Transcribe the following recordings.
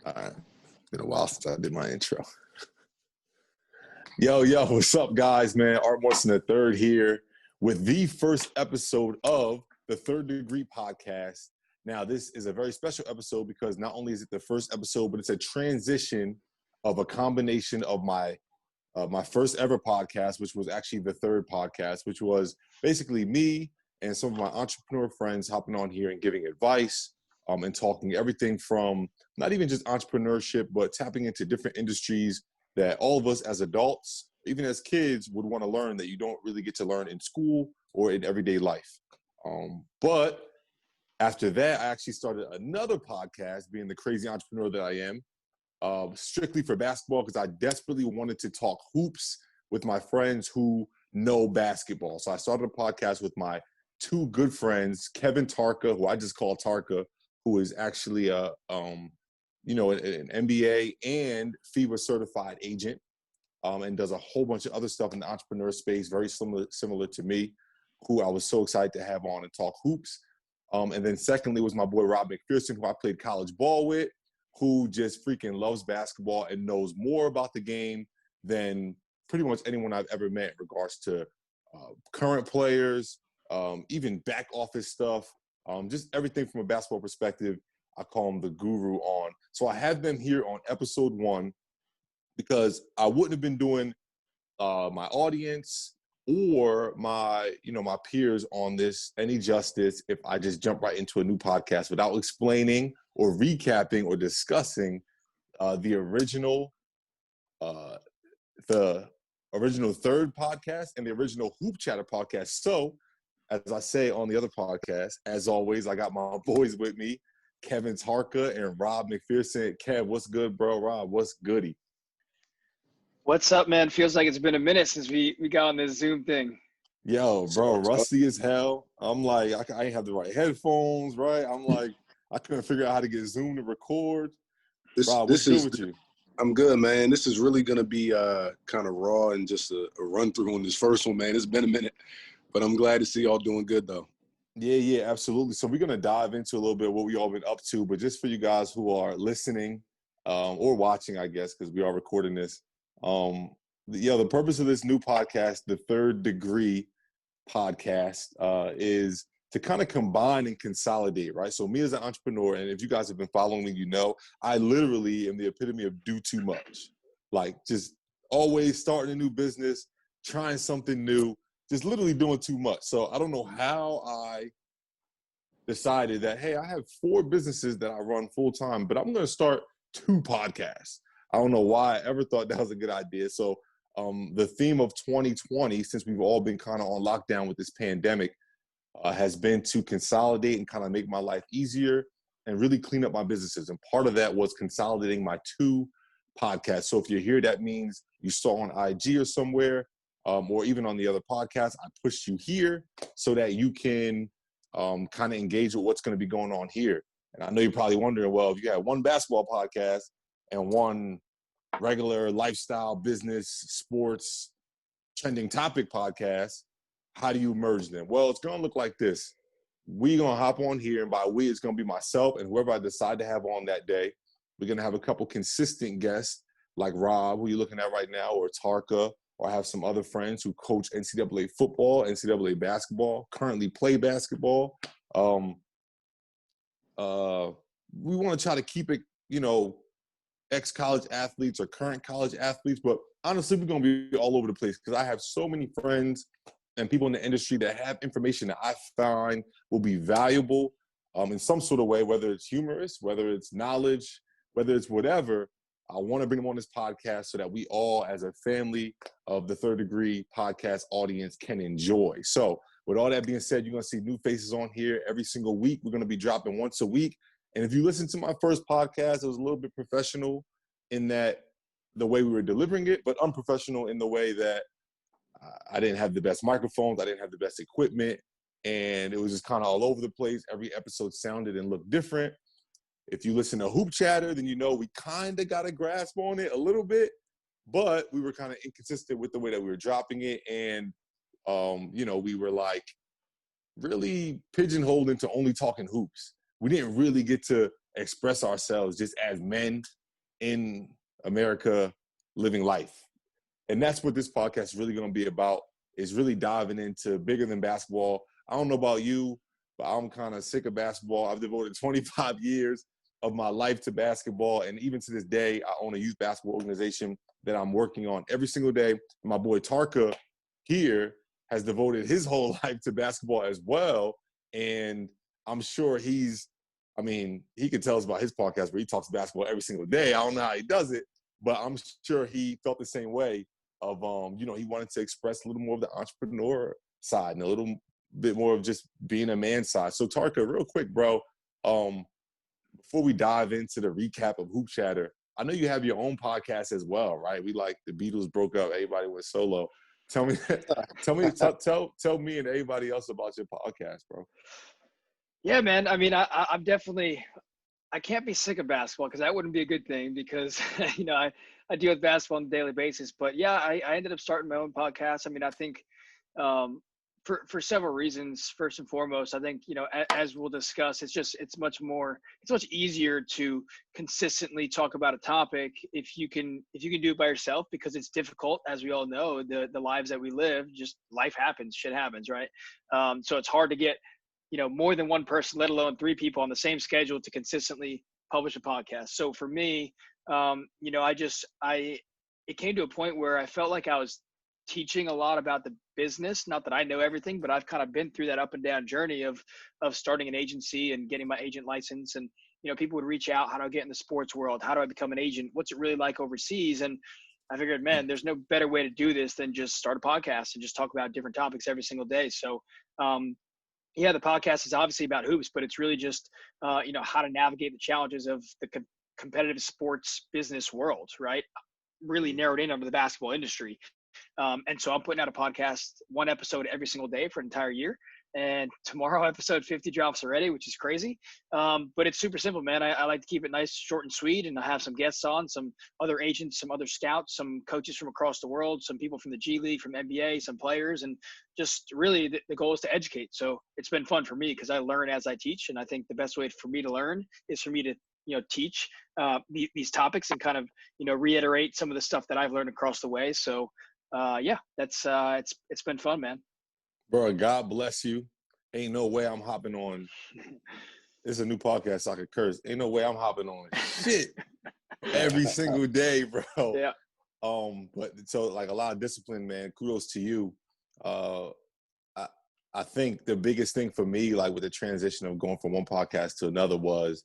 All right. Been a while since I did my intro. Yo, what's up, guys, man? Art Morrison III here with the first episode of the Third Degree podcast. Now, this is a very special episode because not only is it the first episode, but it's a transition of a combination of my first ever podcast, which was actually the third podcast, which was basically me and some of my entrepreneur friends hopping on here and giving advice and talking everything from not even just entrepreneurship, but tapping into different industries that all of us as adults, even as kids, would want to learn that you don't really get to learn in school or in everyday life. But after that, I actually started another podcast, being the crazy entrepreneur that I am, strictly for basketball, because I desperately wanted to talk hoops with my friends who know basketball. So I started a podcast with my two good friends, Kevin Tarka, who I just call Tarka, who is actually an MBA and FIBA certified agent, and does a whole bunch of other stuff in the entrepreneur space, very similar to me, who I was so excited to have on and talk hoops. And then secondly was my boy Rob McPherson, who I played college ball with, who just freaking loves basketball and knows more about the game than pretty much anyone I've ever met in regards to current players, even back office stuff, just everything from a basketball perspective. I call him the guru on. So I have them here on episode 1 because I wouldn't have been doing my audience or my peers on this any justice if I just jump right into a new podcast without explaining or recapping or discussing the original third podcast and the original Hoop Chatter podcast. So, as I say on the other podcast, as always, I got my boys with me, Kevin Tarka and Rob McPherson. Kev, what's good, bro? Rob, what's goody? What's up, man? Feels like it's been a minute since we got on this Zoom thing. Yo, bro, rusty as hell. I'm like, I ain't have the right headphones, right? I'm like, I couldn't figure out how to get Zoom to record. Rob, what's good with you? I'm good, man. This is really going to be kind of raw and just a run through on this first one, man. It's been a minute, but I'm glad to see y'all doing good, though. Yeah, absolutely. So we're going to dive into a little bit of what we all been up to, but just for you guys who are listening or watching, I guess, because we are recording this. The purpose of this new podcast, the Third Degree podcast, is to kind of combine and consolidate, right? So me as an entrepreneur, and if you guys have been following me, you know, I literally am the epitome of do too much. Like just always starting a new business, trying something new, just literally doing too much. So I don't know how I decided that, hey, I have 4 businesses that I run full time, but I'm going to start 2 podcasts. I don't know why I ever thought that was a good idea. So the theme of 2020, since we've all been kind of on lockdown with this pandemic, has been to consolidate and kind of make my life easier and really clean up my businesses. And part of that was consolidating my 2 podcasts. So if you're here, that means you saw on IG or somewhere, or even on the other podcast, I pushed you here so that you can kind of engage with what's going to be going on here. And I know you're probably wondering, well, if you had 1 basketball podcast and 1 regular lifestyle, business, sports, trending topic podcast, how do you merge them? Well, it's going to look like this. We're going to hop on here, and by we, it's going to be myself and whoever I decide to have on that day. We're going to have a couple consistent guests like Rob, who you're looking at right now, or Tarka, or I have some other friends who coach NCAA football, NCAA basketball, currently play basketball. We want to try to keep it, ex-college athletes or current college athletes, but honestly, we're going to be all over the place because I have so many friends and people in the industry that have information that I find will be valuable in some sort of way, whether it's humorous, whether it's knowledge, whether it's whatever. I want to bring them on this podcast so that we all, as a family of the Third Degree podcast audience, can enjoy. So with all that being said, you're going to see new faces on here every single week. We're going to be dropping once a week. And if you listen to my first podcast, it was a little bit professional in that the way we were delivering it, but unprofessional in the way that I didn't have the best microphones, I didn't have the best equipment, and it was just kind of all over the place. Every episode sounded and looked different. If you listen to Hoop Chatter, then you know we kind of got a grasp on it a little bit, but we were kind of inconsistent with the way that we were dropping it, and we were like really pigeonholed into only talking hoops. We didn't really get to express ourselves just as men in America living life. And that's what this podcast is really going to be about, is really diving into bigger than basketball. I don't know about you, but I'm kind of sick of basketball. I've devoted 25 years of my life to basketball. And even to this day, I own a youth basketball organization that I'm working on every single day. And my boy Tarka here has devoted his whole life to basketball as well. And I'm sure he could tell us about his podcast where he talks basketball every single day. I don't know how he does it, but I'm sure he felt the same way of, he wanted to express a little more of the entrepreneur side and a little bit more of just being a man side. So Tarka, real quick, bro, before we dive into the recap of Hoop Chatter, I know you have your own podcast as well, right? We like the Beatles broke up, everybody went solo. Tell me me and everybody else about your podcast, bro. Yeah, man. I mean, I'm definitely, I can't be sick of basketball because that wouldn't be a good thing because, I deal with basketball on a daily basis. But yeah, I ended up starting my own podcast. I mean, I think for several reasons. First and foremost, I think, as we'll discuss, it's much easier to consistently talk about a topic if you can do it by yourself, because it's difficult, as we all know, the lives that we live, just life happens, shit happens, right? So it's hard to get more than one person, let alone three people on the same schedule to consistently publish a podcast. So for me, it came to a point where I felt like I was teaching a lot about the business. Not that I know everything, but I've kind of been through that up and down journey of starting an agency and getting my agent license. And, people would reach out, how do I get in the sports world? How do I become an agent? What's it really like overseas? And I figured, man, there's no better way to do this than just start a podcast and just talk about different topics every single day. So, yeah, the podcast is obviously about hoops, but it's really just, how to navigate the challenges of the competitive sports business world, right? Really narrowed in under the basketball industry. And so I'm putting out a podcast, one episode every single day for an entire year. And tomorrow, episode 50 drops already, which is crazy. But it's super simple, man. I like to keep it nice, short and sweet. And I have some guests on, some other agents, some other scouts, some coaches from across the world, some people from the G League, from NBA, some players. And just really the goal is to educate. So it's been fun for me because I learn as I teach. And I think the best way for me to learn is for me to teach these topics and kind of reiterate some of the stuff that I've learned across the way. So yeah, that's it's been fun, man. Bro, God bless you. Ain't no way I'm hopping on. This is a new podcast, so I could curse. Ain't no way I'm hopping on shit every single day, bro. Yeah. But so like a lot of discipline, man. Kudos to you. I think the biggest thing for me, like with the transition of going from one podcast to another, was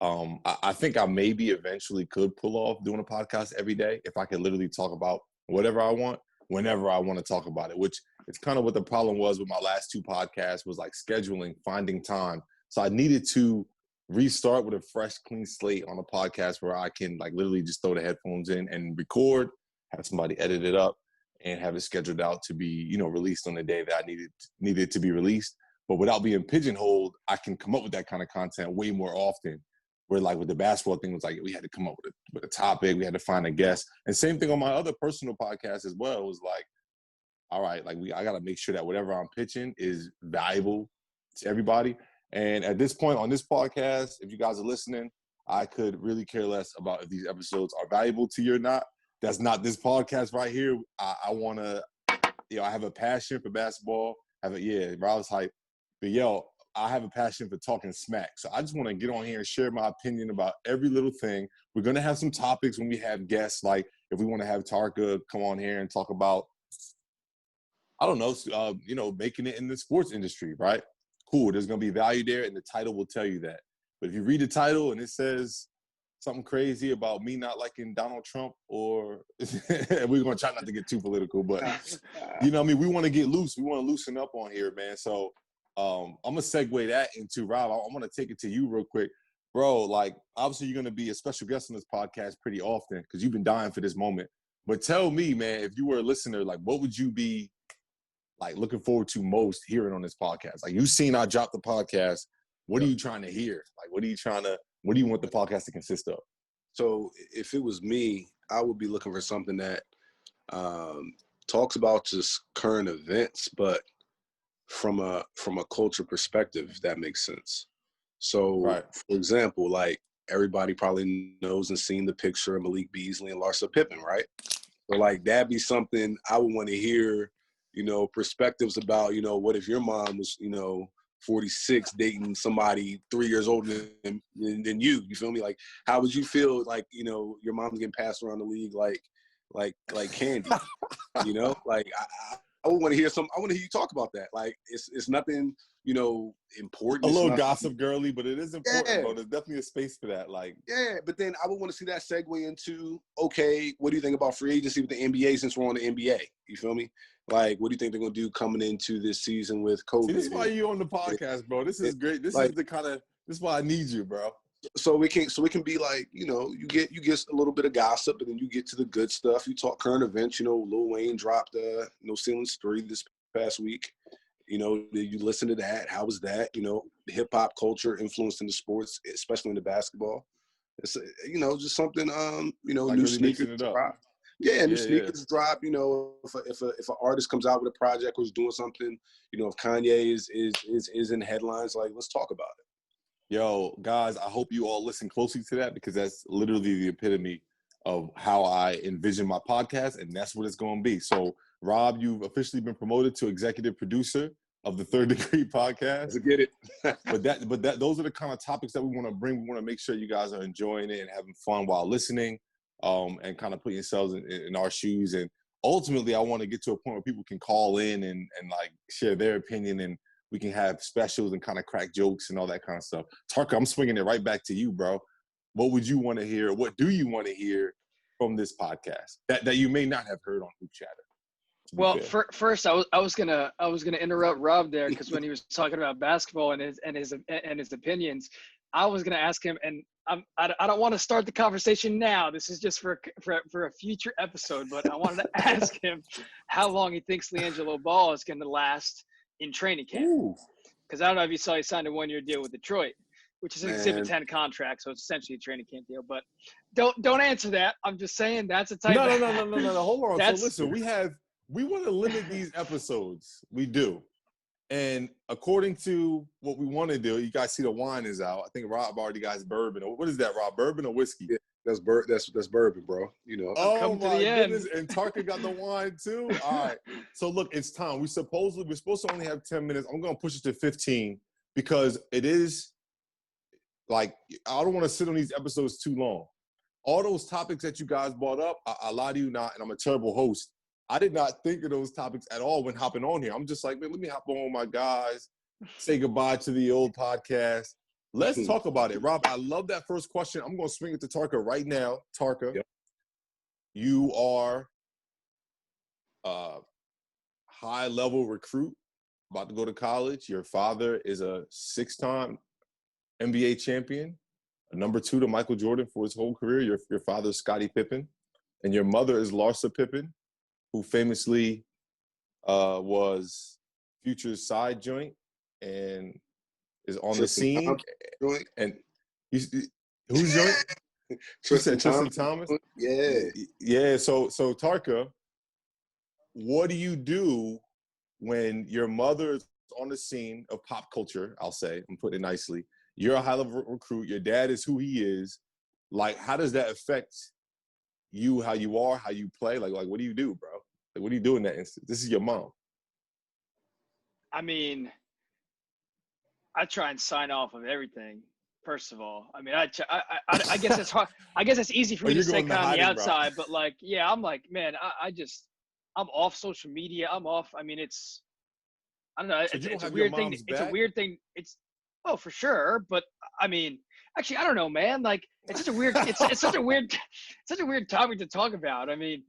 I think I maybe eventually could pull off doing a podcast every day if I could literally talk about whatever I want, whenever I want to talk about it, which it's kind of what the problem was with my last two podcasts, was like scheduling, finding time. So I needed to restart with a fresh, clean slate on a podcast where I can like literally just throw the headphones in and record, have somebody edit it up, and have it scheduled out to be, released on the day that I needed to be released. But without being pigeonholed, I can come up with that kind of content way more often. Where like with the basketball thing was like, we had to come up with a topic, we had to find a guest. And same thing on my other personal podcast as well. It was like, all right, like I got to make sure that whatever I'm pitching is valuable to everybody. And at this point on this podcast, if you guys are listening, I could really care less about if these episodes are valuable to you or not. That's not this podcast right here. I want to, I have a passion for basketball. Rob's hype. But I have a passion for talking smack. So I just want to get on here and share my opinion about every little thing. We're going to have some topics when we have guests, like if we want to have Tarka come on here and talk about, I don't know, making it in the sports industry, right? Cool. There's going to be value there, and the title will tell you that. But if you read the title and it says something crazy about me not liking Donald Trump, or we're going to try not to get too political, but we want to get loose. We want to loosen up on here, man. So I'm going to segue that into Rob. I'm going to take it to you real quick. Bro, like, obviously you're going to be a special guest on this podcast pretty often because you've been dying for this moment. But tell me, man, if you were a listener, like, what would you be, like, looking forward to most hearing on this podcast? Like, you've seen I dropped the podcast. What are you trying to hear? Like, what do you want the podcast to consist of? So if it was me, I would be looking for something that talks about just current events, but from a culture perspective, if that makes sense. So, right. For example, like everybody probably knows and seen the picture of Malik Beasley and Larsa Pippen, right? So like that'd be something I would want to hear, perspectives about, what if your mom was, 46 dating somebody 3 years older than you feel me? Like, how would you feel like, your mom's getting passed around the league like candy, like I would want to hear I want to hear you talk about that. Like it's nothing, important. A little nothing, gossip girly, but it is important, yeah, bro. There's definitely a space for that. Like, yeah, but then I would want to see that segue into, okay, what do you think about free agency with the NBA since we're on the NBA? You feel me? Like, what do you think they're gonna do coming into this season with COVID? See, this is why you on the podcast, bro. This is great. This like, is this is why I need you, bro. So we can be like, you get a little bit of gossip, and then you get to the good stuff. You talk current events. Lil Wayne dropped No Ceilings 3 this past week. You listen to that. How was that? Hip hop culture influenced in the sports, especially in the basketball. It's just something. Like new really sneakers drop. Yeah, new sneakers drop. If an artist comes out with a project or is doing something, if Kanye is in headlines, like let's talk about it. Yo, guys, I hope you all listen closely to that because that's literally the epitome of how I envision my podcast, and that's what it's going to be. So, Rob, you've officially been promoted to executive producer of the Third Degree podcast. Let's get it. but those are the kind of topics that we want to bring. We want to make sure you guys are enjoying it and having fun while listening, and kind of put yourselves in our shoes. And ultimately, I want to get to a point where people can call in and like share their opinion, and we can have specials and kind of crack jokes and all that kind of stuff. Tarka, I'm swinging it right back to you, bro. What would you want to hear? What do you want to hear from this podcast that you may not have heard on Hoop Chatter? Well, first, I was gonna interrupt Rob there because when he was talking about basketball and his opinions, I was gonna ask him, and I don't want to start the conversation now. This is just for a future episode, but I wanted to ask him how long he thinks LiAngelo Ball is gonna last in training camp. Because I don't know if you saw he signed a 1-year deal with Detroit, which is an Exhibit 10 contract, so it's essentially a training camp deal. But don't answer that. I'm just saying that's a type. No. Hold on. So listen, we want to limit these episodes. We do. And according to what we want to do, you guys see the wine is out. I think Rob already got his bourbon. What is that, Rob? Bourbon or whiskey? Yeah, that's bourbon, bro. Oh my goodness. And Tarka got the wine too. All right. So look, it's time. We're supposed to only have 10 minutes. I'm gonna push it to 15 because it is like I don't want to sit on these episodes too long. All those topics that you guys brought up, I lie to you not, and I'm a terrible host. I did not think of those topics at all when hopping on here. I'm just like, man, let me hop on with my guys, say goodbye to the old podcast. Let's talk about it. Rob, I love that first question. I'm going to swing it to Tarka right now. Tarka, yep. You are a high-level recruit, about to go to college. Your father is a 6-time NBA champion, a number 2 to Michael Jordan for his whole career. Your father's Scottie Pippen, and your mother is Larsa Pippen, who famously was Future's side joint and is on the scene. And whose joint? Tristan Thomas? Yeah. Yeah. So Tarka, what do you do when your mother is on the scene of pop culture? I'll say, I'm putting it nicely. You're a high-level recruit. Your dad is who he is. Like, how does that affect you, how you are, how you play? Like what do you do, bro? Like, what do you do in that instance? This is your mom. I mean, I try and sign off of everything. First of all, I mean, I guess that's hard. I guess it's easy for me to say kind of on the outside, but like, yeah, I'm like, man, I'm off social media. I'm off. I mean, I don't know. So it's a weird thing. It's a weird thing. Oh, for sure. But I mean, actually, I don't know, man. Like, it's such a weird, it's such a weird topic to talk about. I mean,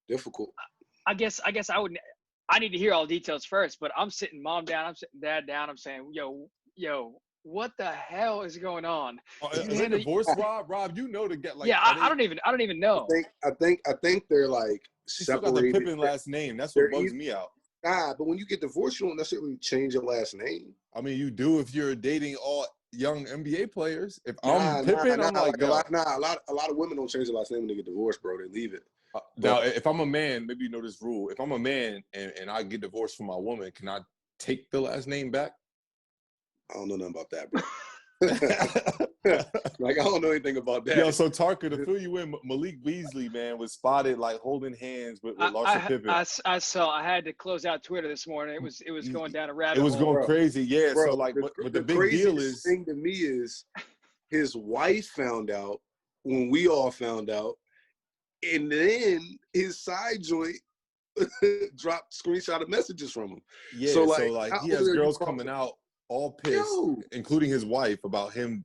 difficult. I guess I need to hear all the details first, but I'm sitting mom down, I'm sitting dad down. I'm saying, yo, what the hell is going on? Is it divorce, Rob? Rob, you know to get like. Yeah, I don't even know. I think they're like she still got the Pippen last name. That's what bugs me out. Nah, but when you get divorced, you don't necessarily change your last name. I mean, you do if you're dating all young NBA players. If I'm Pippen, I'm like a lot of women don't change their last name when they get divorced, bro. They leave it. Now, if I'm a man, maybe you know this rule. If I'm a man and I get divorced from my woman, can I take the last name back? I don't know nothing about that, bro. Like, I don't know anything about that. Yo, so Tarka, to fill you in, Malik Beasley, man, was spotted like holding hands with Larsa Pippen. I saw. I had to close out Twitter this morning. It was going down a rabbit hole. It was going crazy, yeah. Bro, so like, but the big deal is thing to me is his wife found out when we all found out, and then his side joint dropped screenshot of messages from him. Yeah, so like he has girls coming out all pissed, including his wife, about him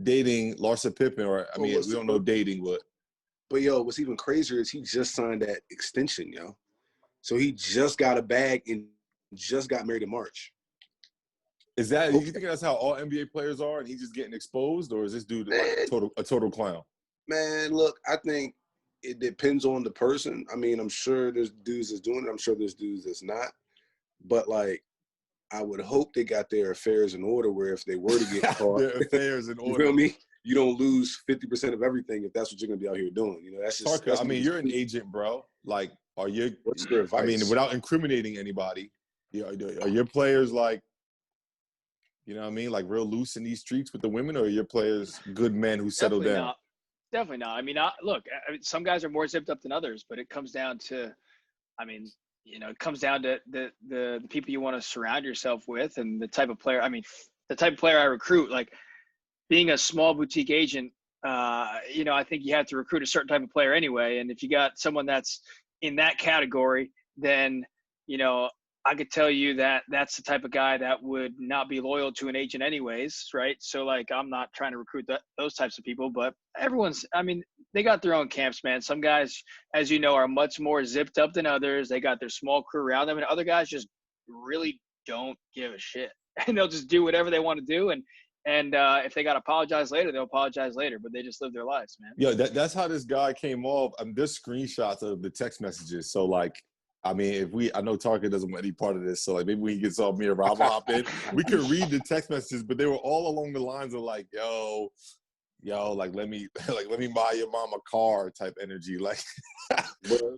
dating Larsa Pippen, or I mean, we don't know dating, but yo, what's even crazier is he just signed that extension, yo. So he just got a bag and just got married in March. Is that you think that's how all NBA players are, and he's just getting exposed, or is this dude like a total clown? Man, look, I think it depends on the person. I mean, I'm sure there's dudes that's doing it. I'm sure there's dudes that's not. But like, I would hope they got their affairs in order where if they were to get caught, their affairs in order. You feel me? You don't lose 50% of everything if that's what you're gonna be out here doing. You know, that's just. Tarka, I mean, you're an agent, bro. Like, are you? What's your advice? I mean, without incriminating anybody, are your players like, you know what I mean, like real loose in these streets with the women, or are your players good men who settle down? Definitely not. I mean, look, some guys are more zipped up than others, but it comes down to, I mean, you know, it comes down to the people you want to surround yourself with and the type of player. I mean, the type of player I recruit, like being a small boutique agent, you know, I think you have to recruit a certain type of player anyway. And if you got someone that's in that category, then, you know, I could tell you that that's the type of guy that would not be loyal to an agent anyways, right? So, like, I'm not trying to recruit those types of people, but everyone's, I mean, they got their own camps, man. Some guys, as you know, are much more zipped up than others. They got their small crew around them, and other guys just really don't give a shit. And they'll just do whatever they want to do, and if they got to apologize later, they'll apologize later, but they just live their lives, man. Yeah, that's how this guy came off. There's screenshots of the text messages. So, like, I mean, I know Tarka doesn't want any part of this, so like maybe when he gets off, me and Rob hop in, we could read the text messages, but they were all along the lines of like, yo, like let me buy your mom a car type energy, like, I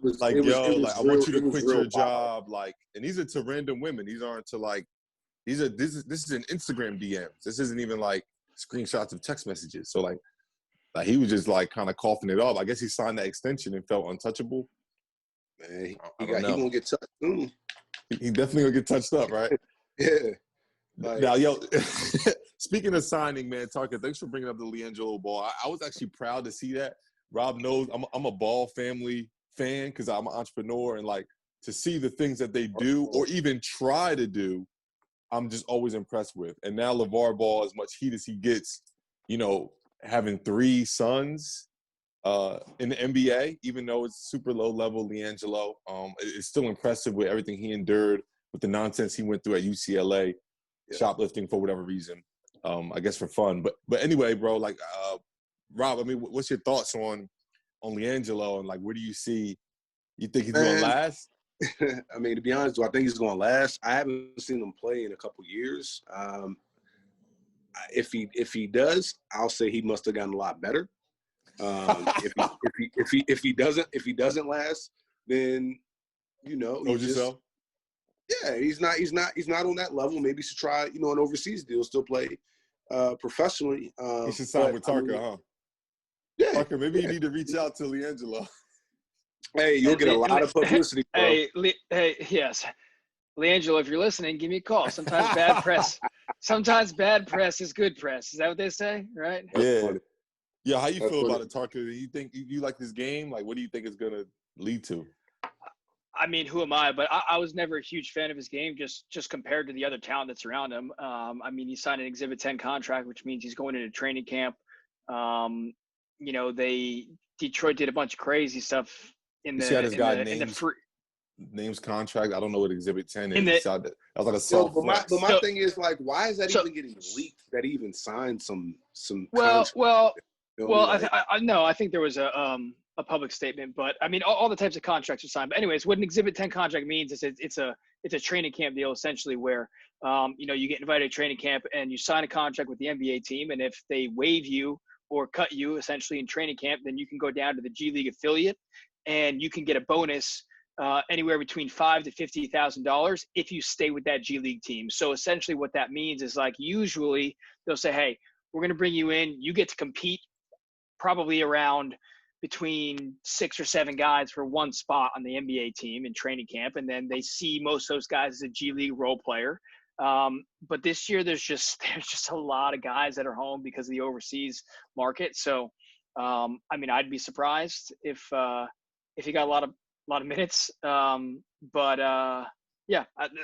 want you to quit your job, like, and these are to random women. These aren't to like, this is an Instagram DMs. This isn't even like screenshots of text messages. So like he was just like kind of coughing it off. I guess he signed that extension and felt untouchable. Man, he gonna get touched soon. He definitely gonna get touched up, right? Yeah. Like, now, yo, speaking of signing, man, Tarka, thanks for bringing up the LiAngelo Ball. I was actually proud to see that. Rob knows I'm a Ball family fan because I'm an entrepreneur, and like to see the things that they do or even try to do, I'm just always impressed with. And now LeVar Ball, as much heat as he gets, you know, having 3 sons in the NBA, even though it's super low level, LiAngelo, it's still impressive with everything he endured, with the nonsense he went through at UCLA, shoplifting for whatever reason, I guess for fun. But anyway, bro, like, Rob, I mean, what's your thoughts on LiAngelo, and like, where do you see, you think he's going to last? I mean, to be honest, do I think he's going to last? I haven't seen him play in a couple years. If he does, I'll say he must have gotten a lot better. If he doesn't last, then, you know, he's not on that level. Maybe he should try, you know, an overseas deal, still play professionally. He should sign with Tarka, huh? Yeah. Tarka, maybe you need to reach out to LiAngelo. Hey, you'll get a lot of publicity, bro. Yes. LiAngelo, if you're listening, give me a call. Sometimes bad press is good press. Is that what they say? Right? Yeah. Yeah, how you feel about it, Tarka? Do you think you like this game? Like, what do you think it's going to lead to? I mean, who am I? But I was never a huge fan of his game, just compared to the other talent that's around him. I mean, he signed an Exhibit 10 contract, which means he's going into training camp. You know, Detroit did a bunch of crazy stuff in the names contract. I don't know what Exhibit 10 is. I was like a soft flex. But my thing is, like, why is that even getting leaked? That he even signed some. I think there was a public statement, but I mean, all the types of contracts are signed. But anyways, what an Exhibit 10 contract means is it's a training camp deal essentially, where you know, you get invited to training camp and you sign a contract with the NBA team, and if they waive you or cut you essentially in training camp, then you can go down to the G League affiliate and you can get a bonus anywhere between $5,000 to $50,000 if you stay with that G League team. So essentially what that means is like usually they'll say, hey, we're going to bring you in. You get to compete probably around between 6 or 7 guys for one spot on the NBA team in training camp. And then they see most of those guys as a G League role player. But this year there's just a lot of guys that are home because of the overseas market. So, I mean, I'd be surprised if he got a lot of minutes. Yeah,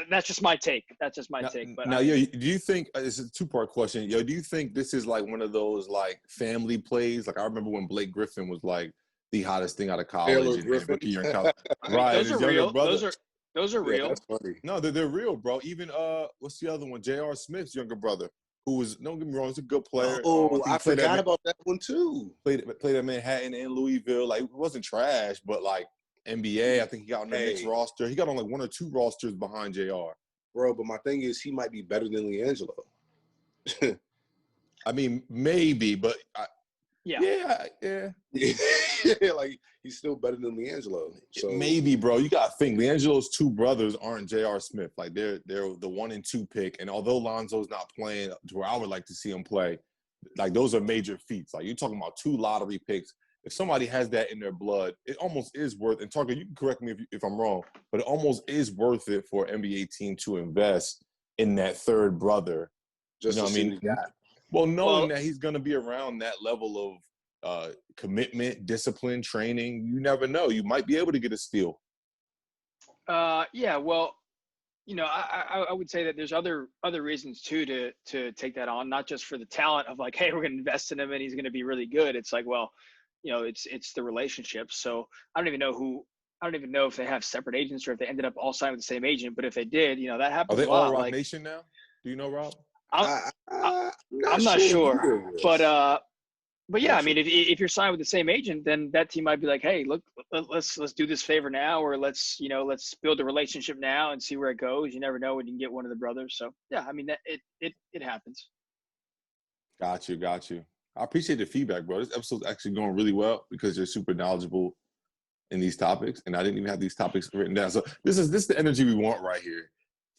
that's just my take. That's just my take. But now, do you think it's a 2-part question? Do you think this is like one of those like family plays? Like I remember when Blake Griffin was like the hottest thing out of college and rookie year in college. Right, those are real. Those are real. That's funny. No, they're real, bro. Even what's the other one? J.R. Smith's younger brother, who was, don't get me wrong, he's a good player. Oh, I forgot about that one too. Played at Manhattan and Louisville. Like, it wasn't trash, but like NBA, I think he got on the Knicks roster. He got on like 1 or 2 rosters behind JR. Bro, but my thing is he might be better than LiAngelo. I mean, maybe, but yeah. Like he's still better than LiAngelo. So maybe, bro. You gotta think LiAngelo's 2 brothers aren't J.R. Smith. Like they're the 1 and 2 pick. And although Lonzo's not playing to where I would like to see him play, like those are major feats. Like you're talking about 2 lottery picks. If somebody has that in their blood, it almost is worth. And Tucker, you can correct me if I'm wrong, but it almost is worth it for an NBA team to invest in that 3rd brother. Just, you know what I mean? Well, knowing that he's going to be around that level of commitment, discipline, training, you never know. You might be able to get a steal. Yeah, well, you know, I would say that there's other reasons too to take that on, not just for the talent of like, hey, we're going to invest in him and he's going to be really good. It's like, well, you know, it's the relationship. So I don't even know if they have separate agents or if they ended up all signed with the same agent. But if they did, you know, that happens a lot. Are they all Rock Nation now? Do you know, Rob? I'm not sure. But yeah, I mean, if you're signed with the same agent, then that team might be like, hey, look, let's do this favor now, or let's build a relationship now and see where it goes. You never know when you can get one of the brothers. So yeah, I mean, it happens. Got you. I appreciate the feedback, bro. This episode's actually going really well because you're super knowledgeable in these topics, and I didn't even have these topics written down. So this is the energy we want right here.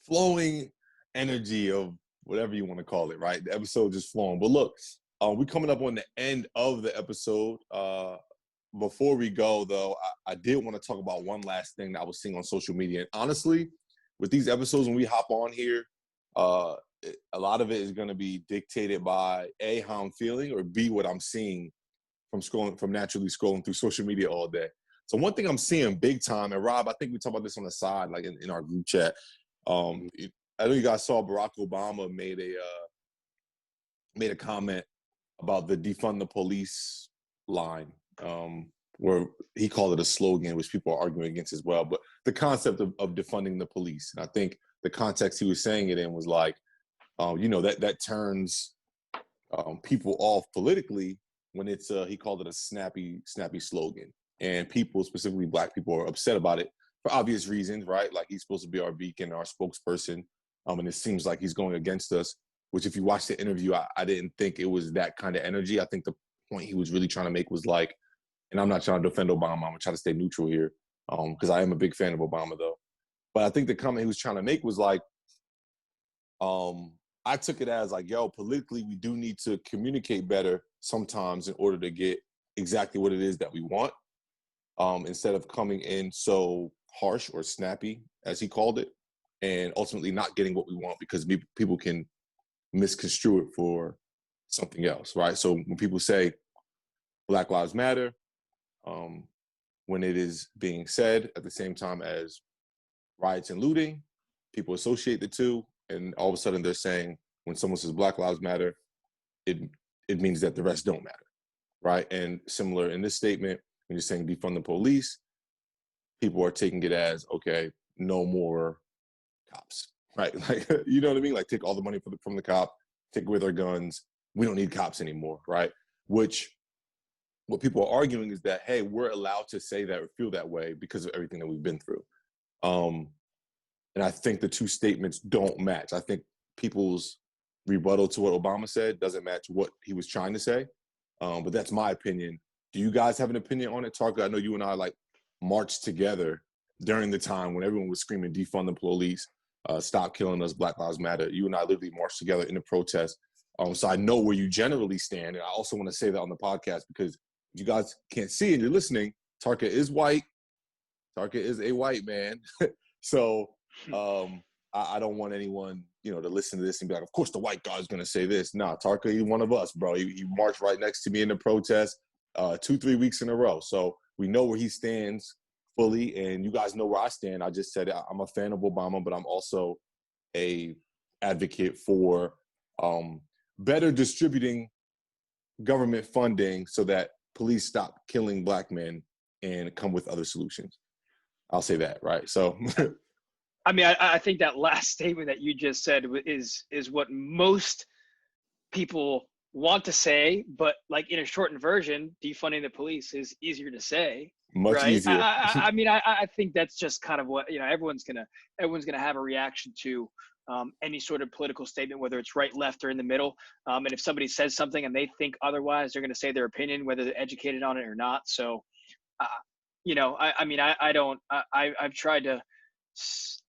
Flowing energy of whatever you want to call it, right? The episode just flowing. But look, we're coming up on the end of the episode. Before we go, though, I did want to talk about one last thing that I was seeing on social media. And honestly, with these episodes, when we hop on here, a lot of it is going to be dictated by A, how I'm feeling, or B, what I'm seeing from naturally scrolling through social media all day. So one thing I'm seeing big time, and Rob, I think we talked about this on the side, like in our group chat. I know you guys saw Barack Obama made a comment about the defund the police line, where he called it a slogan, which people are arguing against as well. But the concept of defunding the police, and I think the context he was saying it in was like, that turns people off politically when it's he called it a snappy slogan, and people, specifically Black people, are upset about it for obvious reasons, right? Like he's supposed to be our beacon, our spokesperson, and it seems like he's going against us. Which, if you watch the interview, I didn't think it was that kind of energy. I think the point he was really trying to make was like, and I'm not trying to defend Obama, I'm gonna try to stay neutral here, because I am a big fan of Obama though. But I think the comment he was trying to make was like, I took it as like, yo, politically, we do need to communicate better sometimes in order to get exactly what it is that we want, instead of coming in so harsh or snappy, as he called it, and ultimately not getting what we want because people can misconstrue it for something else, right? So when people say Black Lives Matter, when it is being said at the same time as riots and looting, people associate the two, and all of a sudden they're saying when someone says Black Lives Matter, it means that the rest don't matter, right? And similar in this statement, when you're saying defund the police, people are taking it as, okay, no more cops, right? Like, you know what I mean? Like, take all the money from the cop, take away their guns. We don't need cops anymore, right? Which, what people are arguing is that, hey, we're allowed to say that or feel that way because of everything that we've been through. And I think the two statements don't match. I think people's rebuttal to what Obama said doesn't match what he was trying to say. But that's my opinion. Do you guys have an opinion on it, Tarka? I know you and I like marched together during the time when everyone was screaming, defund the police, stop killing us, Black Lives Matter. You and I literally marched together in the protest. So I know where you generally stand. And I also want to say that on the podcast, because if you guys can't see and you're listening, Tarka is white. Tarka is a white man. So I don't want anyone, to listen to this and be like, of course the white guy's going to say this. Nah, Tarka, he's one of us, bro. He marched right next to me in the protest 2-3 weeks in a row. So we know where he stands fully, and you guys know where I stand. I just said I'm a fan of Obama, but I'm also a advocate for better distributing government funding so that police stop killing Black men and come with other solutions. I'll say that, right? So, I mean, I think that last statement that you just said is what most people want to say, but like in a shortened version, defunding the police is easier to say. Much right? easier. I mean, I think that's just kind of what, everyone's gonna have a reaction to any sort of political statement, whether it's right, left, or in the middle. And if somebody says something and they think otherwise, they're gonna say their opinion, whether they're educated on it or not. So, I've tried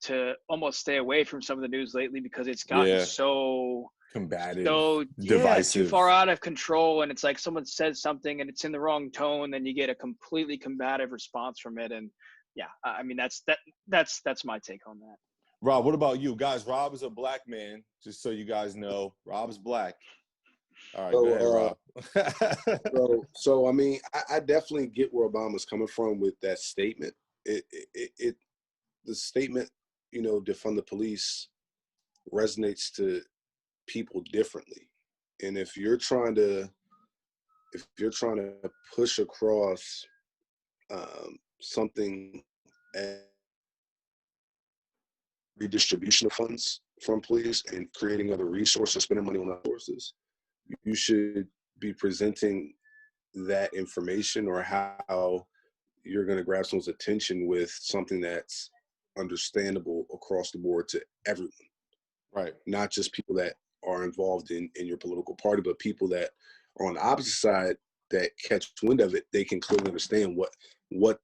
to almost stay away from some of the news lately because it's gotten so combative, divisive, too far divisive. out of control. And it's like someone says something and it's in the wrong tone, then you get a completely combative response from it. And I mean, that's my take on that. Rob, what about you guys? Rob is a Black man, just so you guys know. Rob's Black. All right, go ahead, Rob. So I mean, I definitely get where Obama's coming from with that statement. The statement, defund the police resonates to people differently. And if you're trying to push across something as redistribution of funds from police and creating other resources, spending money on other resources, you should be presenting that information or how you're going to grab someone's attention with something that's understandable across the board to everyone. Right. Not just people that are involved in your political party, but people that are on the opposite side that catch wind of it. They can clearly understand what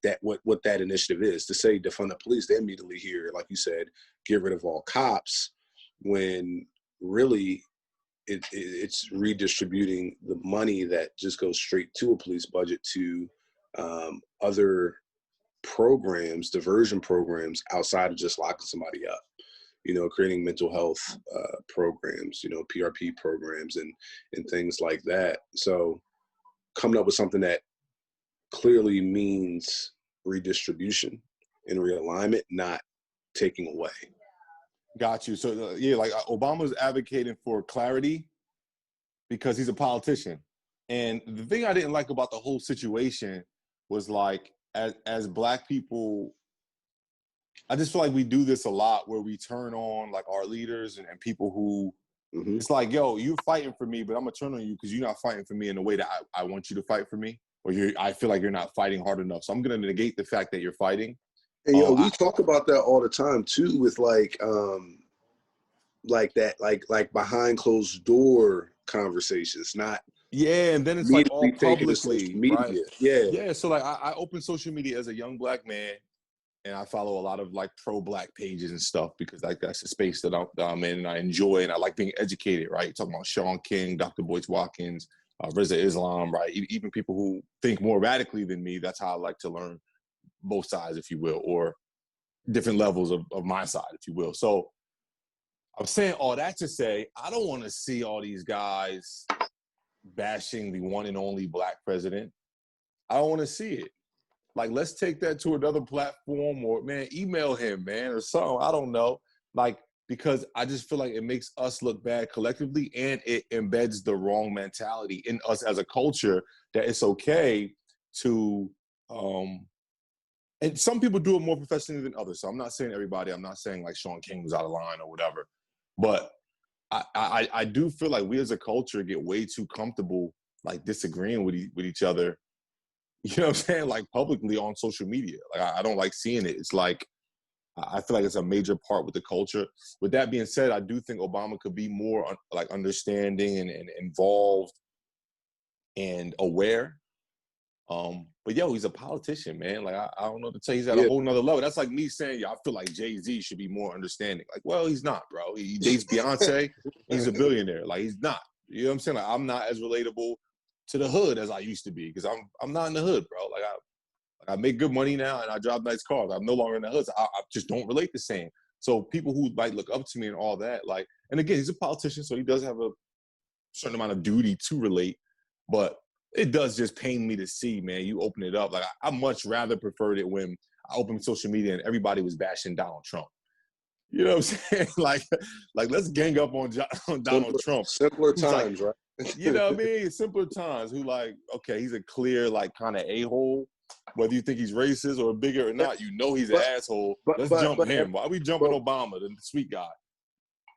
that initiative is. To say defund the police, they immediately hear, like you said, get rid of all cops, when really it's redistributing the money that just goes straight to a police budget to other programs, diversion programs outside of just locking somebody up. Creating mental health programs, PRP programs and things like that. So coming up with something that clearly means redistribution and realignment, not taking away. Got you. So like Obama's advocating for clarity because he's a politician. And the thing I didn't like about the whole situation was like, as Black people, I just feel like we do this a lot where we turn on like our leaders and people who, it's like, yo, you're fighting for me, but I'm gonna turn on you because you're not fighting for me in the way that I want you to fight for me, or I feel like you're not fighting hard enough. So I'm gonna negate the fact that you're fighting. And we talk about that all the time too, with like that, like behind closed door conversations, not and then it's like all publicly, media. Right? Yeah. So like I open social media as a young Black man, and I follow a lot of like pro-Black pages and stuff because like that's the space that I'm in, and I enjoy, and I like being educated, right? You're talking about Sean King, Dr. Boyce Watkins, Reza Islam, right? Even people who think more radically than me. That's how I like to learn both sides, if you will, or different levels of my side, if you will. So I'm saying all that to say, I don't want to see all these guys bashing the one and only Black president. I don't want to see it. Like, let's take that to another platform, or man, email him, man, or something. I don't know. Like, because I just feel like it makes us look bad collectively, and it embeds the wrong mentality in us as a culture that it's okay to, and some people do it more professionally than others. So I'm not saying everybody. I'm not saying like Sean King was out of line or whatever. But I do feel like we as a culture get way too comfortable like disagreeing with each other. You know what I'm saying? Like publicly on social media. Like I don't like seeing it. It's like, I feel like it's a major part with the culture. With that being said, I do think Obama could be more like understanding and involved and aware. But yo, he's a politician, man. Like, I don't know what to tell you. He's at a Yeah. whole nother level. That's like me saying, I feel like Jay-Z should be more understanding. Like, well, he's not, bro. He dates Beyonce. He's a billionaire. Like, he's not. You know what I'm saying? Like, I'm not as relatable to the hood as I used to be because I'm not in the hood, bro. Like, I make good money now and I drive nice cars. I'm no longer in the hood. So I just don't relate the same. So people who might look up to me and all that, like, and again, he's a politician, so he does have a certain amount of duty to relate, but it does just pain me to see, man, you open it up. Like, I much rather preferred it when I opened social media and everybody was bashing Donald Trump. You know what I'm saying? like let's gang up on Donald Trump. Simpler times, like, right? You know what I mean? Simpler times. Who like, okay, he's a clear, like, kind of a-hole. Whether you think he's racist or bigger or not, you know he's an asshole. Let's jump him. Why are we jumping Obama, the sweet guy?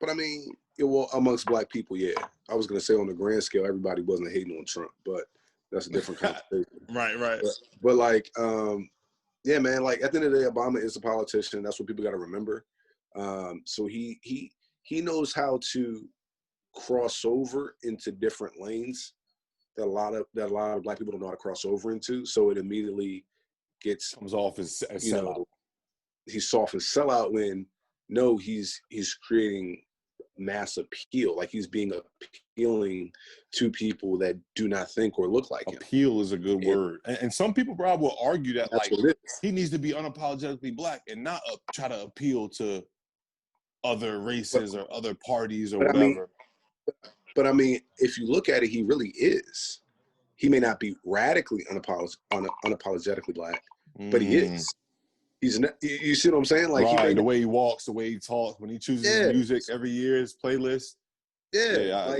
But I mean, well, amongst black people, yeah. I was gonna say on the grand scale, everybody wasn't hating on Trump, but that's a different conversation. Right. But like, yeah, man. Like at the end of the day, Obama is a politician. That's what people got to remember. So he knows how to cross over into different lanes that a lot of black people don't know how to cross over into. So it immediately comes off as sellout. He's soft and sellout when no, he's creating mass appeal. Like he's being appealing to people that do not think or look like him. Appeal is a good word. And some people probably will argue that like he needs to be unapologetically black and not try to appeal to other races or other parties or whatever. But I mean, if you look at it, he really is. He may not be radically unapologetically black, but he is. He's, you see what I'm saying? Like the way he walks, the way he talks, when he chooses his music every year, his playlist. Yeah.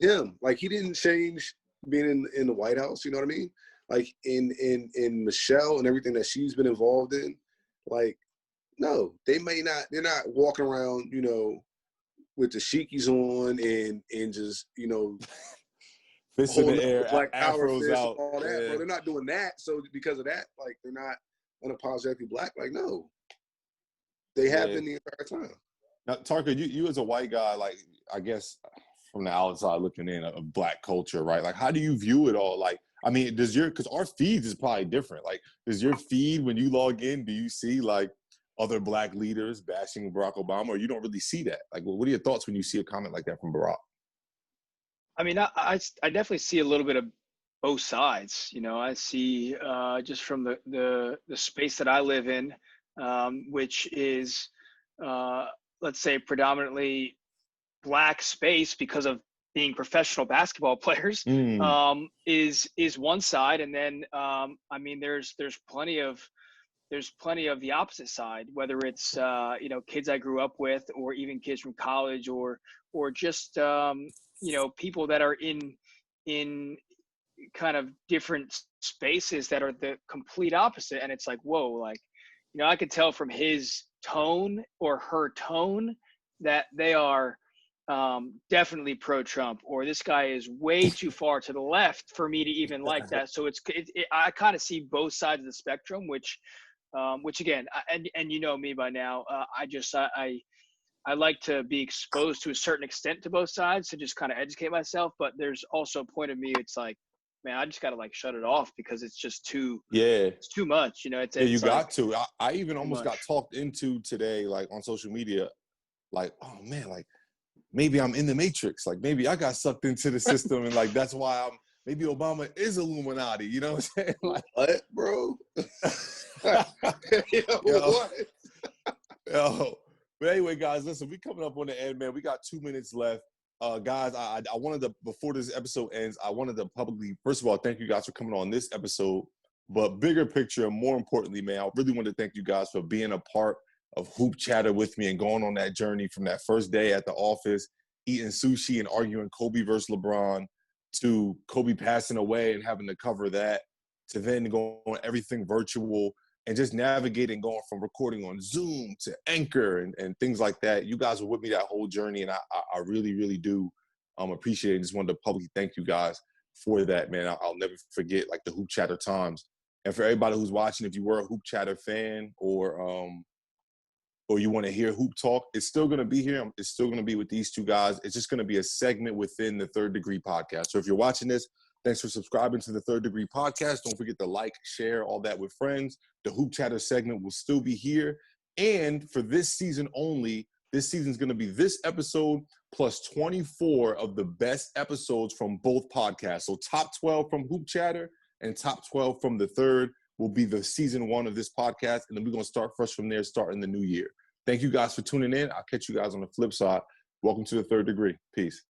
Him. Like he didn't change being in the White House. You know what I mean? Like in Michelle and everything that she's been involved in. Like, no, they're not walking around, you know, with the sheikies on and just, you know, fists in the air, black power afros fists, out. all that. Bro, they're not doing that. So because of that, like they're not unapologetically black. Like, no, they have been the entire time. Now, Tarka, you as a white guy, like, I guess from the outside looking in of black culture, right? Like, how do you view it all? Like, I mean, because our feeds is probably different. Like, does your feed, when you log in, do you see like other black leaders bashing Barack Obama, or you don't really see that? Like, what are your thoughts when you see a comment like that from Barack? I mean, I definitely see a little bit of both sides. You know, I see just from the space that I live in, which is let's say predominantly black space because of being professional basketball players, is one side, and then I mean, there's plenty of the opposite side, whether it's you know, kids I grew up with, or even kids from college, or just you know, people that are in kind of different spaces that are the complete opposite. And it's like, whoa, like, you know, I could tell from his tone or her tone that they are definitely pro-Trump, or this guy is way too far to the left for me to even like that. So I kind of see both sides of the spectrum, which again, and you know me by now, I like to be exposed to a certain extent to both sides to just kind of educate myself. But there's also a point of me, it's like, man, I just got to like shut it off because it's just it's too much. You know, it's you got like, to. I even almost got talked into today, like on social media, like, oh man, like maybe I'm in the Matrix. Like maybe I got sucked into the system and like, that's why maybe Obama is Illuminati. You know what I'm saying? Like, what, bro? Yo. But anyway, guys, listen, we coming up on the end, man. We got 2 minutes left. Guys, I wanted to, before this episode ends, I wanted to publicly, first of all, thank you guys for coming on this episode. But bigger picture, and more importantly, man, I really want to thank you guys for being a part of Hoop Chatter with me and going on that journey from that first day at the office, eating sushi and arguing Kobe versus LeBron, to Kobe passing away and having to cover that, to then going everything virtual and just navigating, going from recording on Zoom to Anchor and things like that. You guys were with me that whole journey, and I really, really do appreciate it. And just wanted to publicly thank you guys for that, man. I'll never forget, like, the Hoop Chatter times. And for everybody who's watching, if you were a Hoop Chatter fan or you want to hear Hoop Talk, it's still going to be here. It's still going to be with these two guys. It's just going to be a segment within the Third Degree podcast. So if you're watching this, Thanks for subscribing to the Third Degree Podcast. Don't forget to like, share, all that with friends. The Hoop Chatter segment will still be here. And for this season only, this season's going to be this episode plus 24 of the best episodes from both podcasts. So top 12 from Hoop Chatter and top 12 from the Third will be the season 1 of this podcast. And then we're going to start fresh from there, starting the new year. Thank you guys for tuning in. I'll catch you guys on the flip side. Welcome to the Third Degree. Peace.